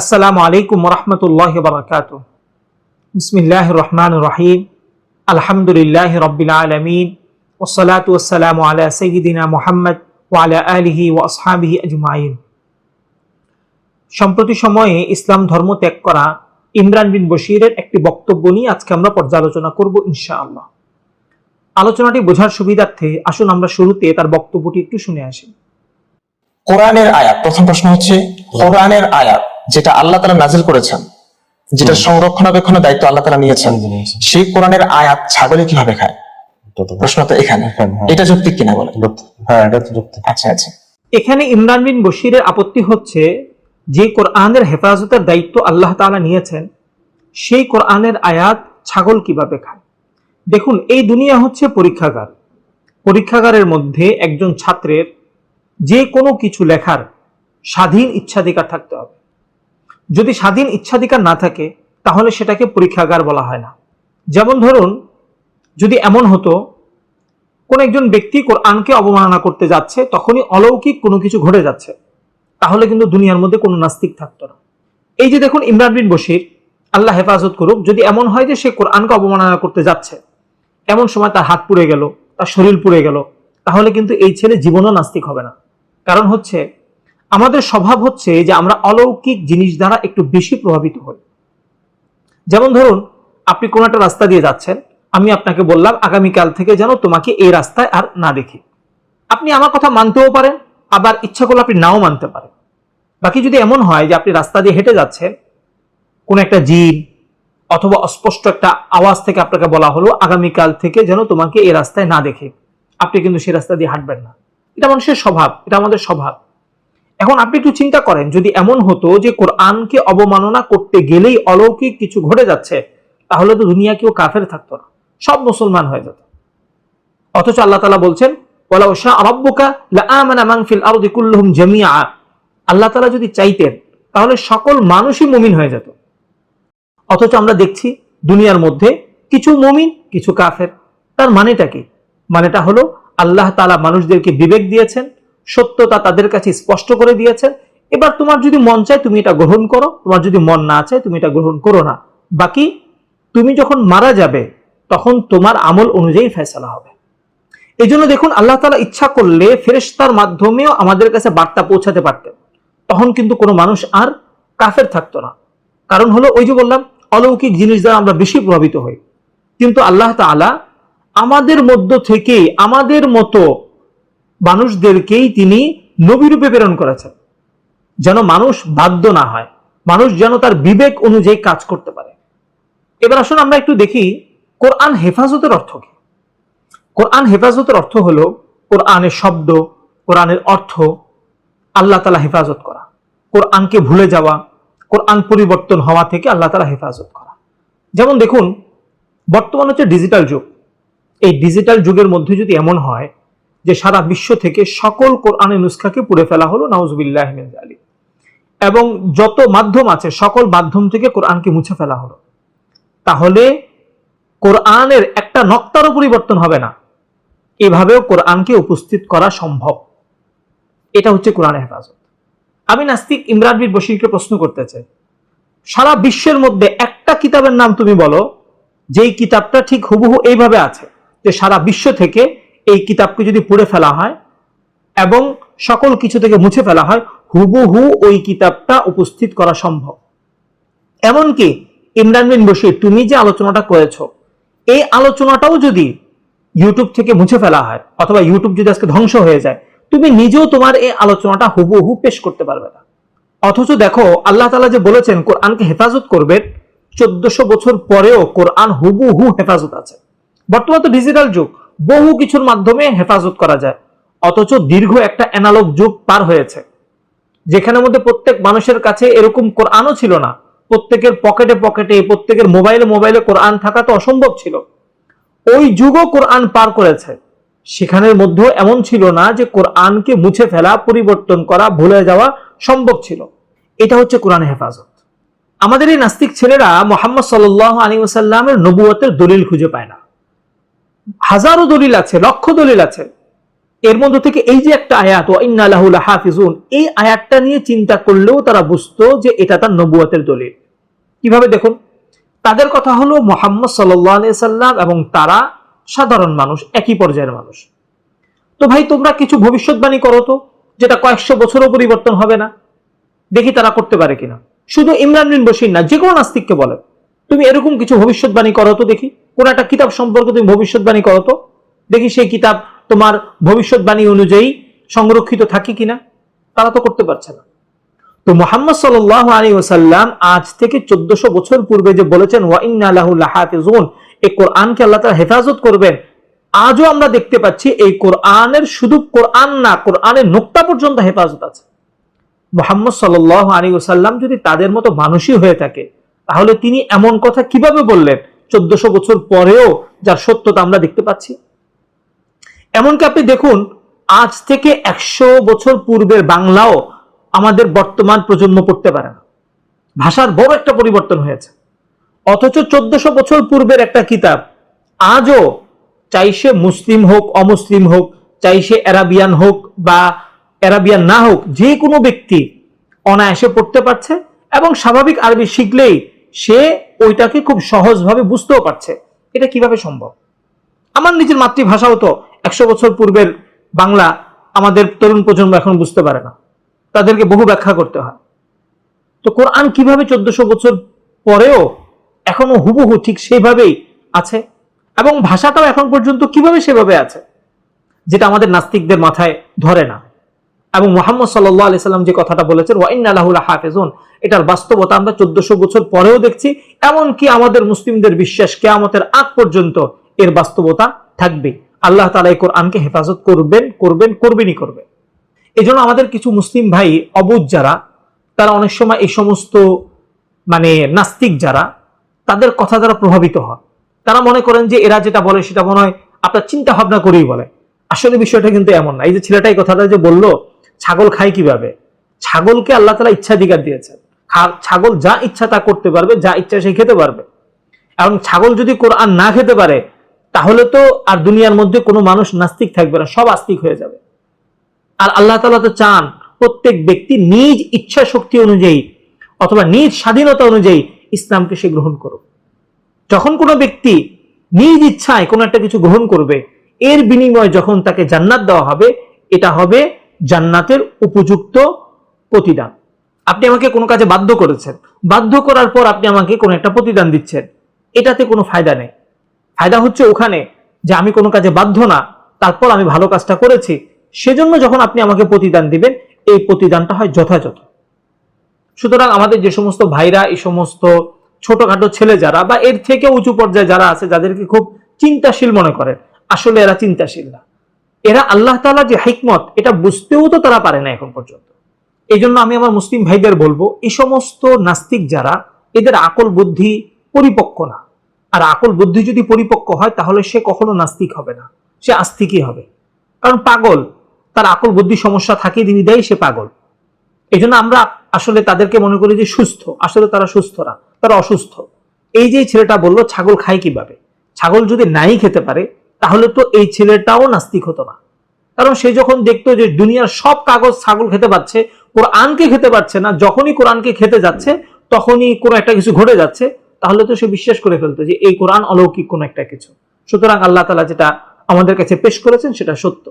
আসসালামু আলাইকুম ওয়া রাহমাতুল্লাহি ওয়া বারাকাতুহু। বিসমিল্লাহির রহমানির রহিম। আলহামদুলিল্লাহি রাব্বিল আলামিন ওয়াস সালাতু ওয়াস সালামু আলা সাইয়্যিদিনা মুহাম্মদ ওয়া আলা আলিহি ওয়া আসহাবিহি আজমাইন। সম্প্রতি সময়ে ইসলাম ধর্ম ত্যাগ করা ইমরান বিন বশিরের একটি বক্তব্য নিয়ে আজকে আমরা পর্যালোচনা করব ইনশাআল্লাহ। আলোচনাটি বোঝার সুবিধার্থে আসুন আমরা শুরুতে তার বক্তব্যটি একটু শুনে আসি। কোরআনের আয়াত, প্রথম প্রশ্ন হচ্ছে কোরআনের আয়াত যেটা আল্লাহ তাআলা নাযিল করেছেন, যেটা সংরক্ষণাবেক্ষণের দায়িত্ব আল্লাহ তাআলা নিয়েছেন, সেই কোরআনের আয়াত ছাগলে কিভাবে খায়? প্রশ্ন তো এখানে, এটা যৌক্তিক কিনা বলে? হ্যাঁ, এটা তো যুক্তি। আচ্ছা আচ্ছা, এখানে ইমরান বিন বশিরের আপত্তি হচ্ছে যে কোরআনের হেফাজতের দায়িত্ব আল্লাহ তাআলা নিয়েছেন, সেই কোরআনের আয়াত ছাগল কিভাবে খায়? দেখুন, এই দুনিয়া হচ্ছে পরীক্ষাগার। পরীক্ষাগারের মধ্যে একজন ছাত্রের যে কোনো কিছু লেখার স্বাধীন ইচ্ছাধিকার থাকতে হবে। যদি স্বাধীন ইচ্ছাধিকার না থাকে তাহলে সেটাকে পরীক্ষাগার বলা হয় না। যেমন ধরুন, যদি এমন হতো কোন একজন ব্যক্তি কোরআনকে অবমাননা করতে যাচ্ছে, তখনই অলৌকিক কোনো কিছু ঘটে যাচ্ছে, তাহলে কিন্তু দুনিয়ার মধ্যে কোনো নাস্তিক থাকতো না। এই যে দেখুন, ইমরান বিন বশির, আল্লাহ হেফাজত করুক, যদি এমন হয় যে সে কোরআনকে অবমাননা করতে যাচ্ছে, এমন সময় তার হাত পুড়ে গেল, তার শরীর পুড়ে গেল, তাহলে কিন্তু এই ছেলে জীবনও নাস্তিক হবে না। কারণ হচ্ছে আমাদের স্বভাব হচ্ছে যে আমরা অলৌকিক জিনিস দ্বারা একটু বেশি প্রভাবিত হই। যেমন ধরুন, আপনি কোন একটা রাস্তা দিয়ে যাচ্ছেন, আমি আপনাকে বললাম আগামীকাল থেকে যেন তোমাকে এই রাস্তায় আর না দেখি। আপনি আমার কথা মানতেও পারেন, আবার ইচ্ছা করলে আপনি নাও মানতে পারেন। বাকি যদি এমন হয় যে আপনি রাস্তা দিয়ে হেঁটে যাচ্ছেন, কোন একটা জিন অথবা অস্পষ্ট একটা আওয়াজ থেকে আপনাকে বলা হলো আগামীকাল থেকে যেন তোমাকে এই রাস্তায় না দেখে, আপনি কিন্তু সেই রাস্তা দিয়ে হাঁটবেন না। এটা মানুষের স্বভাব, এটা আমাদের স্বভাব। এখন আপনি একটু চিন্তা করেন, যদি এমন হতো যে কোরআনকে অবমাননা করতে গেলেই অলৌকিক কিছু ঘটে যাচ্ছে, তাহলে তো দুনিয়া কেউ কাফের থাকতো না, সব মুসলমান হয়ে যেত। অথচ আল্লাহ তাআলা বলছেন, ওয়ালাউ শাআ রাব্বুকা লাআমানা মান ফিল আরদি কুল্লুহুম জামিআ। আল্লাহ তাআলা যদি চাইতেন তাহলে সকল মানুষই মুমিন হয়ে যেত। অথচ আমরা দেখছি দুনিয়ার মধ্যে কিছু মুমিন, কিছু কাফের। তার মানেটা কি? মানেটা হলো আল্লাহ তাআলা মানুষদেরকে বিবেক দিয়েছেন, সত্যতা তাদের কাছে স্পষ্ট করে দিয়েছেন। এবার তোমার যদি মন চায় তুমি এটা গ্রহণ করো, তোমার যদি মন না চায় তুমি এটা গ্রহণ করো না। বাকি তুমি যখন মারা যাবে তখন তোমার আমল অনুযায়ী ফয়সালা হবে। এই জন্য দেখুন, আল্লাহ তাআলা ইচ্ছা করলে ফেরেশতার মাধ্যমেও আমাদের কাছে বার্তা পৌঁছাতে পারতেন, তখন কিন্তু কোনো মানুষ আর কাফের থাকতো না। কারণ হলো ওই যে বললাম, অলৌকিক জিনিস দ্বারা আমরা বেশি প্রভাবিত হই। কিন্তু আল্লাহ তাআলা আমাদের মধ্য থেকে আমাদের মতো মানুষদেরকেই তিনি নবী রূপে প্রেরণ করেছেন, যেন মানুষ বাধ্য না হয়, মানুষ যেন তার বিবেক অনুযায়ী কাজ করতে পারে। এবার আসুন আমরা একটু দেখি কোরআন হেফাজতের অর্থ কি। কোরআন হেফাজতের অর্থ হলো কোরআনের শব্দ, কোরআনের অর্থ আল্লাহ তাআলা হেফাজত করা, কোরআনকে ভুলে যাওয়া, কোরআন পরিবর্তন হওয়া থেকে আল্লাহ তাআলা হেফাজত করা। যেমন দেখুন, বর্তমান হচ্ছে ডিজিটাল যুগ। এই ডিজিটাল যুগের মধ্যে যদি এমন হয় যে সারা বিশ্ব থেকে সকল কোরআনের নুসখাকে পুড়ে ফেলা হলো, নাউযুবিল্লাহি মিন যালিক, এবং যত মাধ্যম আছে সকল মাধ্যম থেকে কোরআনকে মুছে ফেলা হলো, তাহলে কোরআনের একটা নক্তারও পরিবর্তন হবে না। এভাবেও কোরআনকে উপস্থিত করা সম্ভব। এটা হচ্ছে কোরআনের হেফাজত। আমি নাস্তিক ইমরান বিন বশিরকে প্রশ্ন করতে চাই, সারা বিশ্বের মধ্যে একটা কিতাবের নাম তুমি বলো যেই কিতাবটা ঠিক হুবহু এইভাবে আছে যে সারা বিশ্ব থেকে এই কিতাবকে যদি পুড়ে ফেলা হয় এবং সকল কিছু থেকে মুছে ফেলা হয়, হুবহু ওই কিতাবটা উপস্থিত করা সম্ভব। এমনকি ইমরান বিন বশির, তুমি যে আলোচনাটা করেছো, এই আলোচনাটাও যদি ইউটিউব থেকে মুছে ফেলা হয় অথবা ইউটিউব যদি আজকে ধ্বংস হয়ে যায়, তুমি নিজেও তোমার এই আলোচনাটা হুবহু পেশ করতে পারবে না। অথচ দেখো, আল্লাহ তাআলা যে বলেছেন কোরআনকে হেফাজত করবেন, 1400 বছর পরেও কোরআন হুবহু হেফাজত আছে। বর্তমান তো ডিজিটাল যুগ, বহু কিছুর মাধ্যমে হেফাজত করা যায়। অথচ দীর্ঘ একটা অ্যানালগ যুগ পার হয়েছে, যেখানের মধ্যে প্রত্যেক মানুষের কাছে এরকম কোরআনও ছিল না। প্রত্যেকের পকেটে পকেটে, প্রত্যেকের মোবাইলে মোবাইলে কোরআন থাকা তো অসম্ভব ছিল। ওই যুগও কোরআন পার করেছে, সেখানের মধ্যেও এমন ছিল না যে কোরআনকে মুছে ফেলা, পরিবর্তন করা, ভুলে যাওয়া সম্ভব ছিল। এটা হচ্ছে কোরআনের হেফাজত। আমাদের এই নাস্তিক ছেলেরা মুহাম্মদ সাল্লাল্লাহু আলাইহি ওয়াসাল্লামের নবুয়তের দলিল খুঁজে পায় না। হাজারো দলিল আছে, লক্ষ দলিল আছে। এর মধ্যে থেকে এই যে একটা আয়াত ওয়া ইন্না লাহু লাহাফিজুন, এই আয়াতটা নিয়ে চিন্তা করলেও তারা বুঝতো যে এটা তার নবুয়তের দলিল। কিভাবে দেখুন, তাদের কথা হলো মুহাম্মদ সাল্লাল্লাহু আলাইহি সাল্লাম এবং তারা সাধারণ মানুষ, একই পর্যায়ের মানুষ। তো ভাই তোমরা কিছু ভবিষ্যৎবাণী করো তো, যেটা কয়েকশো বছরও পরিবর্তন হবে না, দেখি তারা করতে পারে কিনা। শুধু ইমরান বিন বশির না, যে কোনো নাস্তিককে বলে তুমি এরকম কিছু ভবিষ্যৎবাণী করো তো দেখি, কোন একটা কিতাব সম্পর্কে তুমি ভবিষ্যৎবাণী করো তো দেখি, সেই কিতাব তোমার ভবিষ্যৎবাণী অনুযায়ী সংরক্ষিত থাকে কিনা। তারা তো করতে পারছে না। তো মুহাম্মদ সাল্লাল্লাহু আলাইহি ওয়াসাল্লাম আজ থেকে 1400 বছর পূর্বে যে বলেছেন ওয়া ইন্না লাহু লাহাফিজুন, এই কোরআনকে আল্লাহ তাআলা হেফাজত করবেন, আজও আমরা দেখতে পাচ্ছি এই কোরআনের শুধু কোরআন না, কোরআনের নোক্তা পর্যন্ত হেফাজত আছে। মুহাম্মদ সাল্লাল্লাহু আলাইহি ওয়াসাল্লাম যদি তাদের মতো মানুষই হয়ে থাকে, তাহলে তিনি এমন কথা কিভাবে বললেন 1400 বছর পরেও, যার সত্যতা আমরা দেখতে পাচ্ছি। এমনকি আপনি দেখুন, আজ থেকে 100 বছর পূর্বের বাংলাও আমাদের বর্তমান প্রজন্ম পড়তে পারে না। ভাষার বড় একটা পরিবর্তন হয়েছে। অথচ 1400 বছর পূর্বের একটা কিতাব আজও, চাই সে মুসলিম হোক, অমুসলিম হোক, চাই সে অ্যারাবিয়ান হোক বা অ্যারাবিয়ান না হোক, যে কোনো ব্যক্তি অনায়াসে পড়তে পারছে এবং স্বাভাবিক আরবি শিখলেই সে ওইটাকে খুব সহজভাবে বুঝতেও পারছে। এটা কিভাবে সম্ভব? আমার নিজের মাতৃভাষাও তো 100 বছর পূর্বের বাংলা আমাদের তরুণ প্রজন্ম এখন বুঝতে পারে না, তাদেরকে বহু ব্যাখ্যা করতে হয়। তো কোরআন কিভাবে 1400 বছর পরেও এখনো হুবহু ঠিক সেভাবেই আছে, এবং ভাষাটাও এখন পর্যন্ত কিভাবে সেভাবে আছে, যেটা আমাদের নাস্তিকদের মাথায় ধরে না। এবং মুহাম্মদ সাল্লাল্লাহু আলাইহি সাল্লাম যে কথাটা বলেছেন ওয়া ইন্না লাহু লাহাফিজুন, এটার বাস্তবতা আমরা 1400 বছর পরেও দেখছি। এমনকি আমাদের মুসলিমদের বিশ্বাস কিয়ামতের আগ পর্যন্ত এর বাস্তবতা থাকবে। আল্লাহ তাআলা এই কোরআনকে হেফাজত করবেন, করবেনই করবেন। এজন্য আমাদের কিছু মুসলিম ভাই অবুঝ যারা, তারা অনেক সময় এই সমস্ত নাস্তিক যারা, তাদের কথা দ্বারা প্রভাবিত হয়। তারা মনে করেন যে এরা যেটা বলে সেটা মনে হয় আপনার চিন্তা ভাবনা করেই বলে। আসলে বিষয়টা কিন্তু এমন না। এই যে ছেলেটা এই কথাটা যে বললো, ছাগল খায় কিভাবে, ছাগলকে আল্লাহ তাআলা ইচ্ছাধিকার দিয়েছেন। ছাগল যা ইচ্ছা তা করতে পারবে, যা ইচ্ছা সে খেতে পারবে। এবং ছাগল যদি কোরআন না খেতে পারে, তাহলে তো আর দুনিয়ার মধ্যে কোনো মানুষ নাস্তিক থাকবে না, সব আস্তিক হয়ে যাবে। আর আল্লাহ তাআলা তো চান প্রত্যেক ব্যক্তি নিজ ইচ্ছা শক্তি অনুযায়ী অথবা নিজ স্বাধীনতা অনুযায়ী ইসলামকে সে গ্রহণ করুক। যখন কোনো ব্যক্তি নিজ ইচ্ছায় কোনো একটা কিছু গ্রহণ করবে, এর বিনিময়ে যখন তাকে জান্নাত দেওয়া হবে, এটা হবে জান্নাতের উপযুক্ত প্রতিদান। আপনি আমাকে কোনো কাজে বাধ্য করেছেন, বাধ্য করার পর আপনি আমাকে কোনো একটা প্রতিদান দিচ্ছেন, এটাতে কোনো ফায়দা নেই। ফায়দা হচ্ছে ওখানে যে আমি কোনো কাজে বাধ্য না, তারপর আমি ভালো কাজটা করেছি, সেজন্য যখন আপনি আমাকে প্রতিদান দিবেন, এই প্রতিদানটা হয় যথাযথ। সুতরাং আমাদের যে সমস্ত ভাইরা এই সমস্ত ছোটখাটো ছেলে যারা বা এর থেকে উঁচু পর্যায়ে যারা আছে, যাদেরকে খুব চিন্তাশীল মনে করেন, আসলে এরা চিন্তাশীল না। এরা আল্লাহ তাআলা যে হিকমত, এটা বুঝতেও তো তারা পারে না এখন পর্যন্ত। এই জন্য আমি আমার মুসলিম ভাইদের বলবো, এই সমস্ত নাস্তিক যারা, এদের আকল বুদ্ধি পরিপক্ক না। আর আকল বুদ্ধি যদি পরিপক্ক হয়, তাহলে সে কখনো নাস্তিক হবে না, সে আস্তিকই হবে। কারণ পাগল, তার আকল বুদ্ধি সমস্যা থাকে, দিনই দেয় সে পাগল। এই জন্য আমরা আসলে তাদেরকে মনে করি যে সুস্থ, আসলে তারা সুস্থ না, তারা অসুস্থ। এই যে ছেলেটা বললো ছাগল খায় কিভাবে, ছাগল যদি নাই খেতে পারে, তাহলে তো এই ছেলেটাও নাস্তিক হতো না। কারণ সে যখন দেখতো যে দুনিয়ার সব কাগজ ছাগল খেতে পাচ্ছে, কোরআনকে খেতে পারছে না, যখনই কোরআনকে খেতে যাচ্ছে তখনই কোনো একটা কিছু ঘটে যাচ্ছে, তাহলে তো সে বিশ্বাস করে ফেলতো যে এই কোরআন অলৌকিক কোনো একটা কিছু। সুতরাং আল্লাহ তাআলা যেটা আমাদের কাছে পেশ করেছেন সেটা সত্য।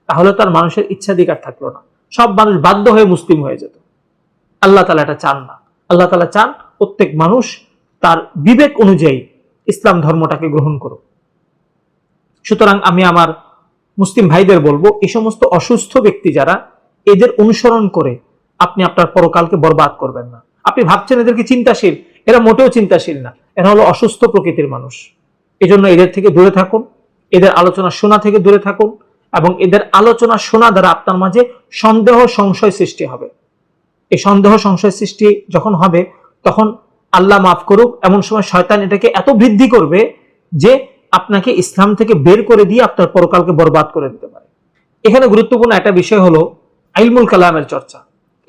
তাহলে তো আর মানুষের ইচ্ছাধিকার থাকলো না, সব মানুষ বাধ্য হয়ে মুসলিম হয়ে যেত। আল্লাহ তাআলা এটা চান না। আল্লাহ তাআলা চান প্রত্যেক মানুষ তার বিবেক অনুযায়ী ইসলাম ধর্মটাকে গ্রহণ করুক। সুতরাং আমি আমার মুসলিম ভাইদের বলবো, এই সমস্ত অসুস্থ ব্যক্তি যারা, এদের অনুসরণ করে আপনি আপনার পরকালকে বরবাদ করবেন না। আপনি ভাবছেন এদেরকে চিন্তাশীল, এরা মোটেও চিন্তাশীল না, এরা হলো অসুস্থ প্রকৃতির মানুষ। এজন্য এদের থেকে দূরে থাকুন, এদের আলোচনা শোনা থেকে দূরে থাকুন, এবং এদের আলোচনা শোনা দ্বারা আপনার মাঝে সন্দেহ সংশয় সৃষ্টি হবে। এই সন্দেহ সংশয় সৃষ্টি যখন হবে, তখন আল্লাহ মাফ করুক, এমন সময় শয়তান এটাকে এত বৃদ্ধি করবে যে আপনাকে ইসলাম থেকে বের করে দিয়ে আপনার পরকালকে বরবাদ করে দিতে পারে। এখানে গুরুত্বপূর্ণ একটা বিষয় হলো ইলমুল কালামের চর্চা।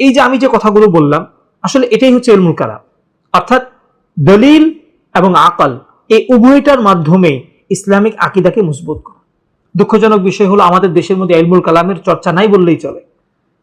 এই যে আমি যে কথাগুলো বললাম, আসলে এটাই হচ্ছে ইলমুল কালাম, অর্থাৎ দলিল এবং আকল, এই উভয়টার মাধ্যমে ইসলামিক আকীদাকে মজবুত করা। দুঃখজনক বিষয় হলো আমাদের দেশের মধ্যে ইলমুল কালামের চর্চা নাই বললেই চলে।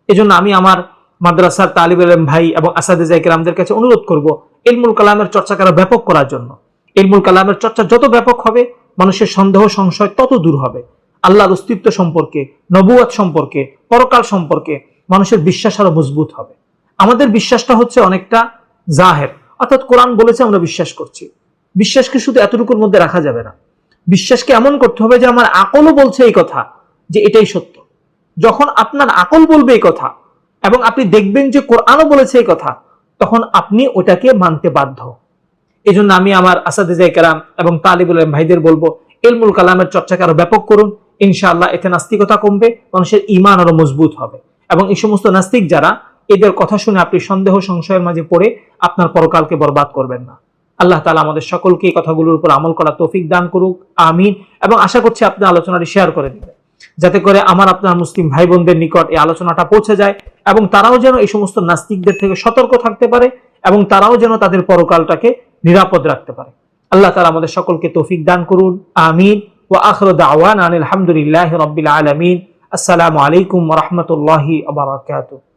এজন্য আমি আমার মাদ্রাসার তালিব ইলম ভাই এবং আসাদিজা ইকরামদের কাছে অনুরোধ করব ইলমুল কালামের চর্চাকে আরো ব্যাপক করার জন্য। ইলমুল কালামের চর্চা যত ব্যাপক হবে, মানুষের সন্দেহ সংশয় তত দূর হবে। আল্লাহর অস্তিত্ব সম্পর্কে, নবুয়াত সম্পর্কে, পরকাল সম্পর্কে মানুষের বিশ্বাস আরো মজবুত হবে। আমাদের বিশ্বাসটা হচ্ছে অনেকটা জাহের, অর্থাৎ কোরআন বলেছে আমরা বিশ্বাস করছি। বিশ্বাসকে শুধু এতটুকুর মধ্যে রাখা যাবে না, বিশ্বাসকে এমন করতে হবে যে আমার আকলও বলছে এই কথা যে এটাই সত্য। যখন আপনার আকল বলবে এই কথা এবং আপনি দেখবেন যে কোরআনও বলেছে এই কথা, তখন আপনি ওটাকে মানতে বাধ্য। এই জন্য আমি আমার আসাদিজা ইকরাম এবং তালিবুল ইলম ভাইদের বলবো ইলমুল কালামের চর্চাকে আরো ব্যাপক করুন। ইনশাআল্লাহ এতে নাস্তিকতা কমবে, মানুষের ঈমান আরো মজবুত হবে। এবং এই সমস্ত নাস্তিক যারা, এদের কথা শুনে আপনি সন্দেহ সংশয়ের মাঝে পড়ে আপনার পরকালকে বরবাদ করবেন না। আল্লাহ তাআলা আমাদের সকলকে এই কথাগুলোর উপর আমল করার তৌফিক দান করুক, আমিন। এবং আশা করছি আপনি আলোচনাটি শেয়ার করে দিবেন, যাতে করে আমার আপনার মুসলিম ভাই বোনদের নিকট এই আলোচনাটা পৌঁছে যায় এবং তারাও যেন এই সমস্ত নাস্তিকদের থেকে সতর্ক থাকতে পারে এবং তারাও যেন তাদের পরকালটাকে নিরাপদ রাখতে পারে। আল্লাহ তাআলা আমাদের সকলকে তৌফিক দান করুন, আমিন। ওয়া আখিরু দাওয়ানা আলহামদুলিল্লাহি রাব্বিল আলামিন। আসসালামু আলাইকুম ওয়া রাহমাতুল্লাহি ওয়া বারাকাতুহু।